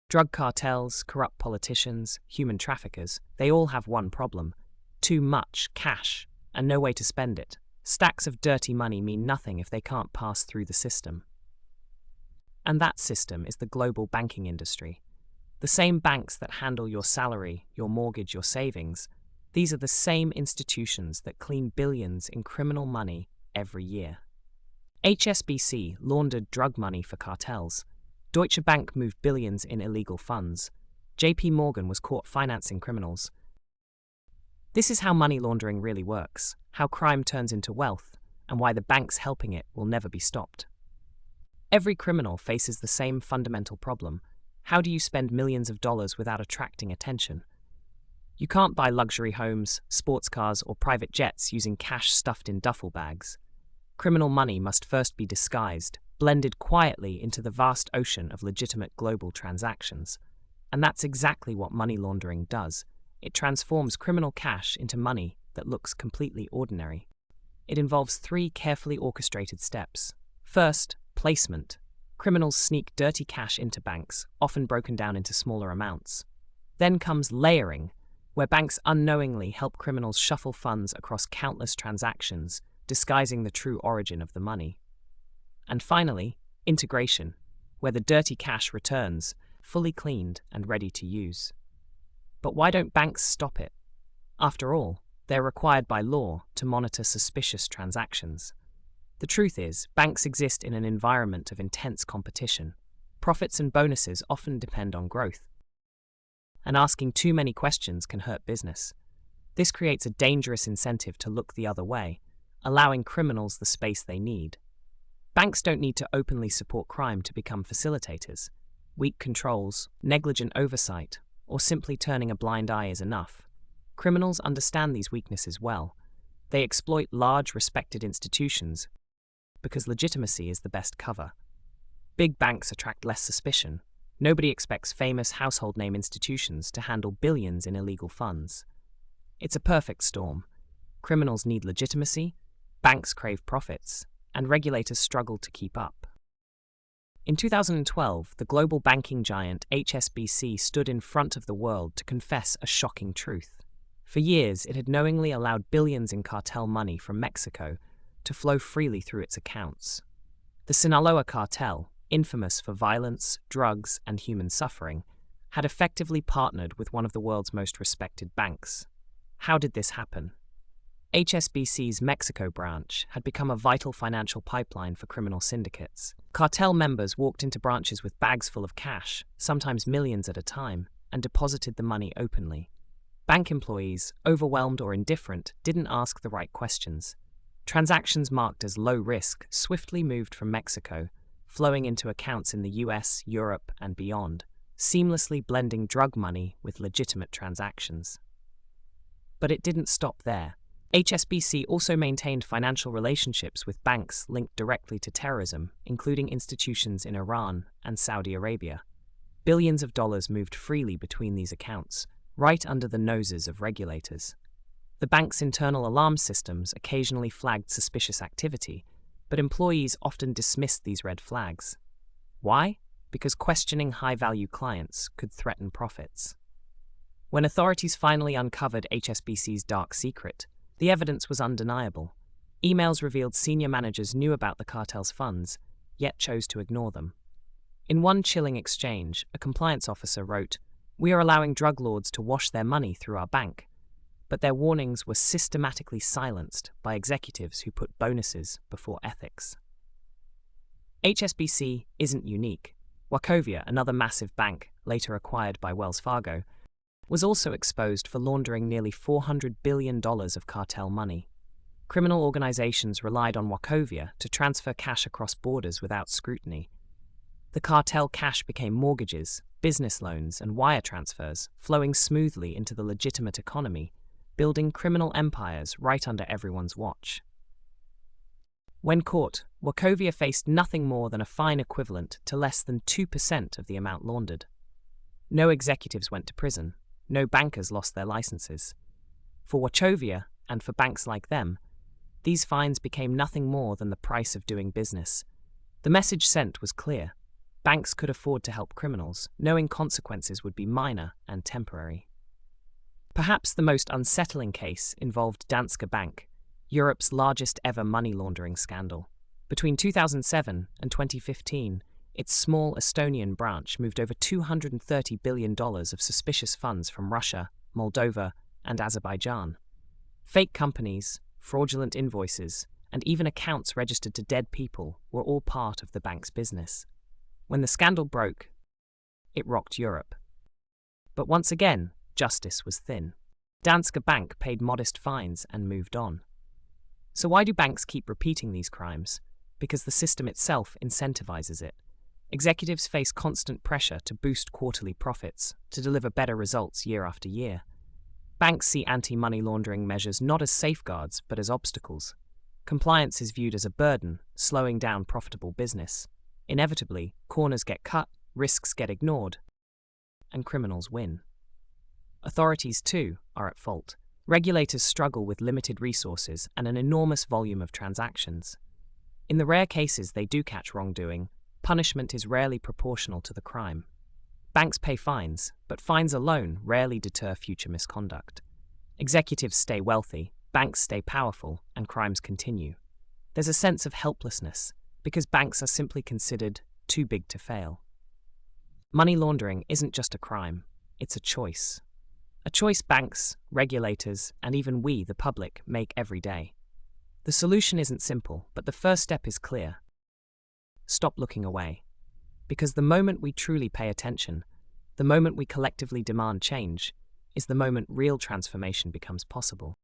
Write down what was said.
Drug cartels, corrupt politicians, human traffickers, they all have one problem: too much cash and no way to spend it. Stacks of dirty money mean nothing if they can't pass through the system. And that system is the global banking industry. The same banks that handle your salary, your mortgage, your savings, these are the same institutions that clean billions in criminal money every year. HSBC laundered drug money for cartels. Deutsche Bank moved billions in illegal funds. JP Morgan was caught financing criminals. This is how money laundering really works, how crime turns into wealth, and why the banks helping it will never be stopped. Every criminal faces the same fundamental problem. How do you spend millions of dollars without attracting attention? You can't buy luxury homes, sports cars, or private jets using cash stuffed in duffel bags. Criminal money must first be disguised, blended quietly into the vast ocean of legitimate global transactions. And that's exactly what money laundering does. It transforms criminal cash into money that looks completely ordinary. It involves 3 carefully orchestrated steps. First, placement. Criminals sneak dirty cash into banks, often broken down into smaller amounts. Then comes layering, where banks unknowingly help criminals shuffle funds across countless transactions, disguising the true origin of the money. And finally, integration, where the dirty cash returns, fully cleaned and ready to use. But why don't banks stop it? After all, they're required by law to monitor suspicious transactions. The truth is, banks exist in an environment of intense competition. Profits and bonuses often depend on growth. And asking too many questions can hurt business. This creates a dangerous incentive to look the other way, allowing criminals the space they need. Banks don't need to openly support crime to become facilitators. Weak controls, negligent oversight, or simply turning a blind eye is enough. Criminals understand these weaknesses well. They exploit large, respected institutions because legitimacy is the best cover. Big banks attract less suspicion. Nobody expects famous household name institutions to handle billions in illegal funds. It's a perfect storm. Criminals need legitimacy, banks crave profits, and regulators struggle to keep up. In 2012, the global banking giant HSBC stood in front of the world to confess a shocking truth. For years, it had knowingly allowed billions in cartel money from Mexico to flow freely through its accounts. The Sinaloa cartel, infamous for violence, drugs, and human suffering, had effectively partnered with one of the world's most respected banks. How did this happen? HSBC's Mexico branch had become a vital financial pipeline for criminal syndicates. Cartel members walked into branches with bags full of cash, sometimes millions at a time, and deposited the money openly. Bank employees, overwhelmed or indifferent, didn't ask the right questions. Transactions marked as low risk swiftly moved from Mexico, flowing into accounts in the US, Europe, and beyond, seamlessly blending drug money with legitimate transactions. But it didn't stop there. HSBC also maintained financial relationships with banks linked directly to terrorism, including institutions in Iran and Saudi Arabia. Billions of dollars moved freely between these accounts, right under the noses of regulators. The bank's internal alarm systems occasionally flagged suspicious activity, but employees often dismissed these red flags. Why? Because questioning high-value clients could threaten profits. When authorities finally uncovered HSBC's dark secret, the evidence was undeniable. Emails revealed senior managers knew about the cartel's funds, yet chose to ignore them. In one chilling exchange, a compliance officer wrote, "We are allowing drug lords to wash their money through our bank." But their warnings were systematically silenced by executives who put bonuses before ethics. HSBC isn't unique. Wachovia, another massive bank, later acquired by Wells Fargo, was also exposed for laundering nearly $400 billion of cartel money. Criminal organizations relied on Wachovia to transfer cash across borders without scrutiny. The cartel cash became mortgages, business loans, and wire transfers, flowing smoothly into the legitimate economy, building criminal empires right under everyone's watch. When caught, Wachovia faced nothing more than a fine equivalent to less than 2% of the amount laundered. No executives went to prison. No bankers lost their licenses. For Wachovia, and for banks like them, these fines became nothing more than the price of doing business. The message sent was clear. banks could afford to help criminals, knowing consequences would be minor and temporary. Perhaps the most unsettling case involved Danske Bank, Europe's largest ever money laundering scandal. Between 2007 and 2015, its small Estonian branch moved over $230 billion of suspicious funds from Russia, Moldova, and Azerbaijan. Fake companies, fraudulent invoices, and even accounts registered to dead people were all part of the bank's business. When the scandal broke, it rocked Europe. But once again, justice was thin. Danske Bank paid modest fines and moved on. So why do banks keep repeating these crimes? Because the system itself incentivizes it. Executives face constant pressure to boost quarterly profits, to deliver better results year after year. Banks see anti-money laundering measures not as safeguards, but as obstacles. Compliance is viewed as a burden, slowing down profitable business. Inevitably, corners get cut, risks get ignored, and criminals win. Authorities, too, are at fault. Regulators struggle with limited resources and an enormous volume of transactions. In the rare cases they do catch wrongdoing, punishment is rarely proportional to the crime. Banks pay fines, but fines alone rarely deter future misconduct. Executives stay wealthy, banks stay powerful, and crimes continue. There's a sense of helplessness, because banks are simply considered too big to fail. Money laundering isn't just a crime, it's a choice. A choice banks, regulators, and even we, the public, make every day. The solution isn't simple, but the first step is clear. Stop looking away. Because the moment we truly pay attention, the moment we collectively demand change, is the moment real transformation becomes possible.